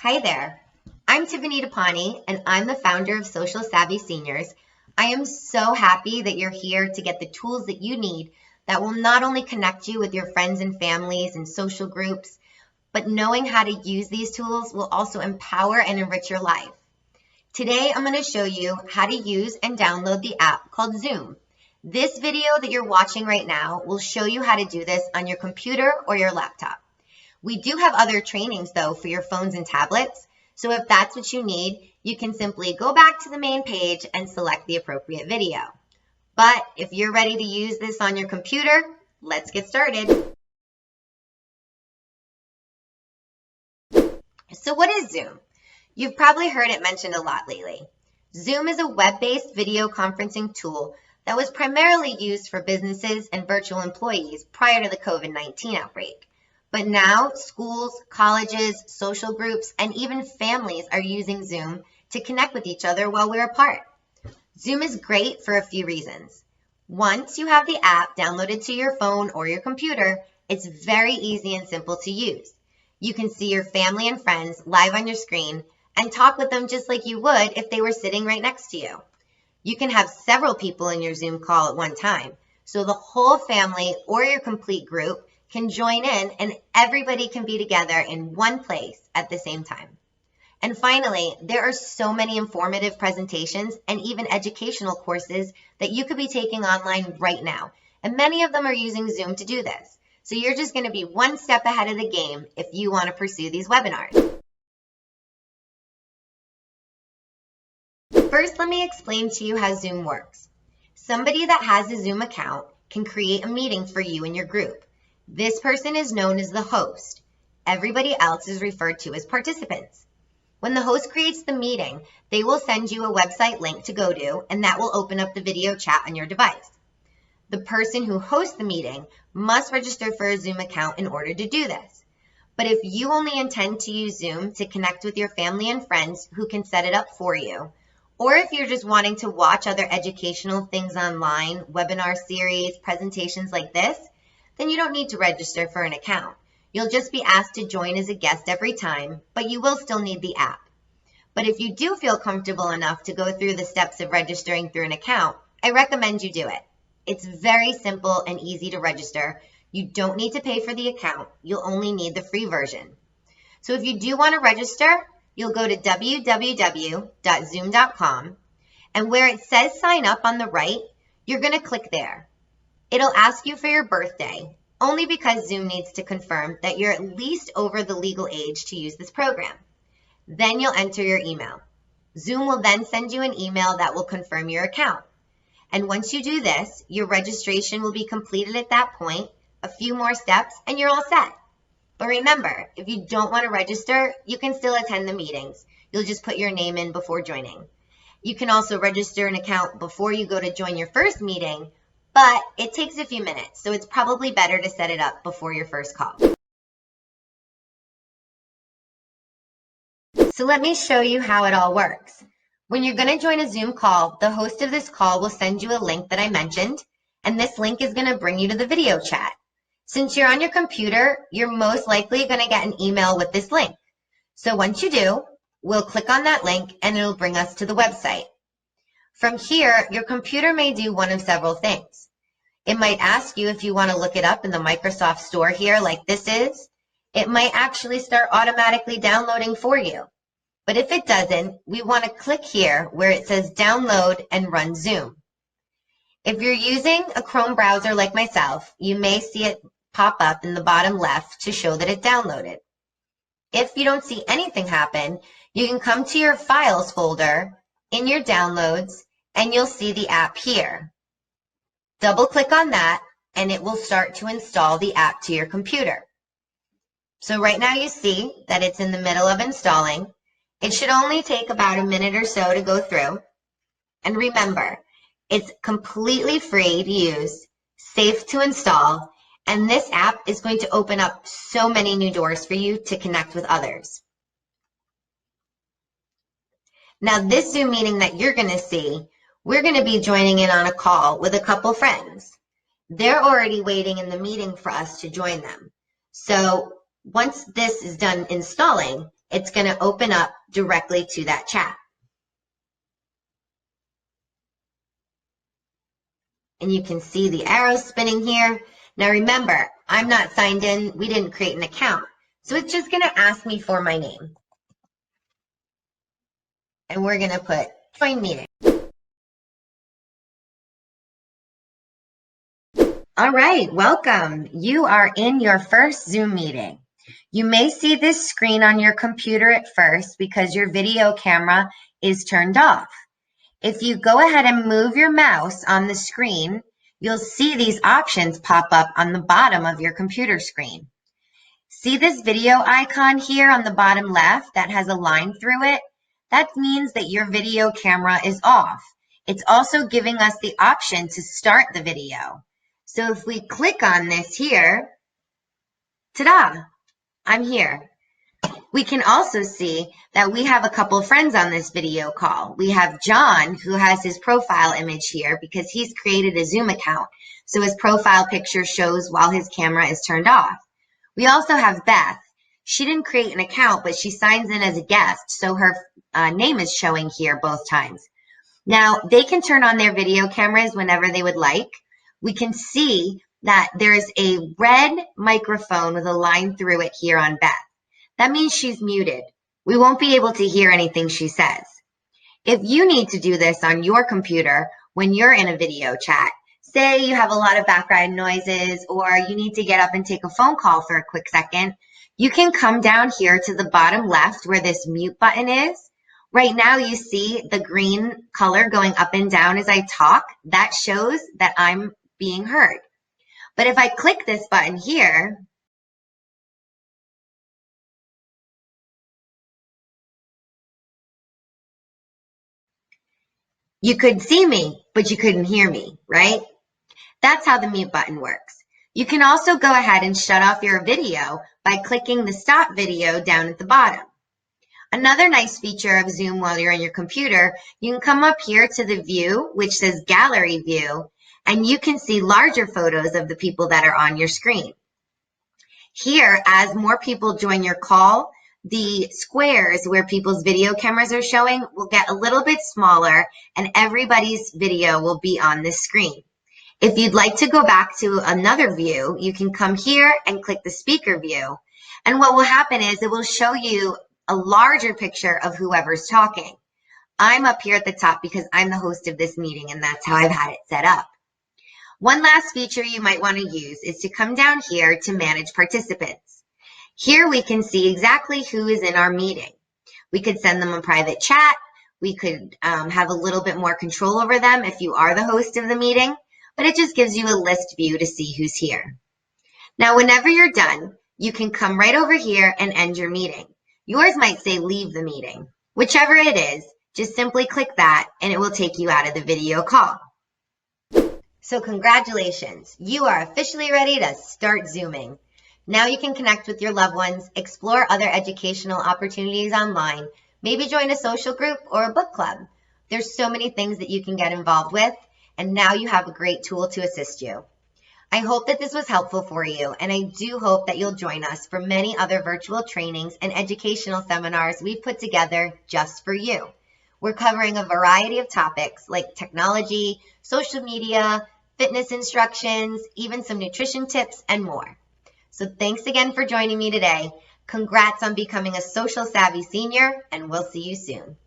Hi there, I'm Tiffany DePani, and I'm the founder of Social Savvy Seniors. I am so happy that you're here to get the tools that you need that will not only connect you with your friends and families and social groups, but knowing how to use these tools will also empower and enrich your life. Today, I'm going to show you how to use and download the app called Zoom. This video that you're watching right now will show you how to do this on your computer or your laptop. We do have other trainings though for your phones and tablets, so if that's what you need, you can simply go back to the main page and select the appropriate video. But if you're ready to use this on your computer, let's get started. So what is Zoom? You've probably heard it mentioned a lot lately. Zoom is a web-based video conferencing tool that was primarily used for businesses and virtual employees prior to the COVID-19 outbreak. But now schools, colleges, social groups, and even families are using Zoom to connect with each other while we're apart. Zoom is great for a few reasons. Once you have the app downloaded to your phone or your computer, it's very easy and simple to use. You can see your family and friends live on your screen and talk with them just like you would if they were sitting right next to you. You can have several people in your Zoom call at one time, so the whole family or your complete group can join in and everybody can be together in one place at the same time. And finally, there are so many informative presentations and even educational courses that you could be taking online right now. And many of them are using Zoom to do this. So you're just going to be one step ahead of the game if you want to pursue these webinars. First, let me explain to you how Zoom works. Somebody that has a Zoom account can create a meeting for you and your group. This person is known as the host. Everybody else is referred to as participants. When the host creates the meeting, they will send you a website link to go to, and that will open up the video chat on your device. The person who hosts the meeting must register for a Zoom account in order to do this. But if you only intend to use Zoom to connect with your family and friends who can set it up for you, or if you're just wanting to watch other educational things online, webinar series, presentations like this, then you don't need to register for an account. You'll just be asked to join as a guest every time, but you will still need the app. But if you do feel comfortable enough to go through the steps of registering through an account, I recommend you do it. It's very simple and easy to register. You don't need to pay for the account. You'll only need the free version. So if you do want to register, you'll go to www.zoom.com, and where it says sign up on the right, you're going to click there. It'll ask you for your birthday, only because Zoom needs to confirm that you're at least over the legal age to use this program. Then you'll enter your email. Zoom will then send you an email that will confirm your account. And once you do this, your registration will be completed at that point, a few more steps, and you're all set. But remember, if you don't want to register, you can still attend the meetings. You'll just put your name in before joining. You can also register an account before you go to join your first meeting, but it takes a few minutes, so it's probably better to set it up before your first call. So let me show you how it all works. When you're going to join a Zoom call, the host of this call will send you a link that I mentioned, and this link is going to bring you to the video chat. Since you're on your computer, you're most likely going to get an email with this link. So once you do, we'll click on that link and it'll bring us to the website. From here, your computer may do one of several things. It might ask you if you want to look it up in the Microsoft Store here like this is. It might actually start automatically downloading for you. But if it doesn't, we want to click here where it says download and run Zoom. If you're using a Chrome browser like myself, you may see it pop up in the bottom left to show that it downloaded. If you don't see anything happen, you can come to your Files folder in your Downloads and you'll see the app here. Double click on that and it will start to install the app to your computer. So right now you see that it's in the middle of installing. It should only take about a minute or so to go through. And remember, it's completely free to use, safe to install, and this app is going to open up so many new doors for you to connect with others. Now this Zoom meeting that you're going to see, we're going to be joining in on a call with a couple friends. They're already waiting in the meeting for us to join them. So once this is done installing, it's going to open up directly to that chat. And you can see the arrows spinning here. Now remember, I'm not signed in. We didn't create an account. So it's just going to ask me for my name. And we're going to put join meeting. All right, welcome. You are in your first Zoom meeting. You may see this screen on your computer at first because your video camera is turned off. If you go ahead and move your mouse on the screen, you'll see these options pop up on the bottom of your computer screen. See this video icon here on the bottom left that has a line through it? That means that your video camera is off. It's also giving us the option to start the video. So if we click on this here, ta-da, I'm here. We can also see that we have a couple of friends on this video call. We have John, who has his profile image here because he's created a Zoom account. So his profile picture shows while his camera is turned off. We also have Beth. She didn't create an account, but she signs in as a guest. So her name is showing here both times. Now, they can turn on their video cameras whenever they would like. We can see that there's a red microphone with a line through it here on Beth. That means she's muted. We won't be able to hear anything she says. If you need to do this on your computer when you're in a video chat, say you have a lot of background noises or you need to get up and take a phone call for a quick second, you can come down here to the bottom left where this mute button is. Right now you see the green color going up and down as I talk. That shows that I'm being heard. But if I click this button here, you could see me, but you couldn't hear me, right? That's how the mute button works. You can also go ahead and shut off your video by clicking the stop video down at the bottom. Another nice feature of Zoom while you're on your computer, you can come up here to the view, which says gallery view, and you can see larger photos of the people that are on your screen. Here, as more people join your call, the squares where people's video cameras are showing will get a little bit smaller and everybody's video will be on this screen. If you'd like to go back to another view, you can come here and click the speaker view. And what will happen is it will show you a larger picture of whoever's talking. I'm up here at the top because I'm the host of this meeting and that's how I've had it set up. One last feature you might want to use is to come down here to manage participants. Here we can see exactly who is in our meeting. We could send them a private chat. We could have a little bit more control over them if you are the host of the meeting, but it just gives you a list view to see who's here. Now, whenever you're done, you can come right over here and end your meeting. Yours might say leave the meeting. Whichever it is, just simply click that and it will take you out of the video call. So congratulations, you are officially ready to start Zooming. Now you can connect with your loved ones, explore other educational opportunities online, maybe join a social group or a book club. There's so many things that you can get involved with, and now you have a great tool to assist you. I hope that this was helpful for you, and I do hope that you'll join us for many other virtual trainings and educational seminars we've put together just for you. We're covering a variety of topics like technology, social media, fitness instructions, even some nutrition tips, and more. So thanks again for joining me today. Congrats on becoming a social savvy senior, and we'll see you soon.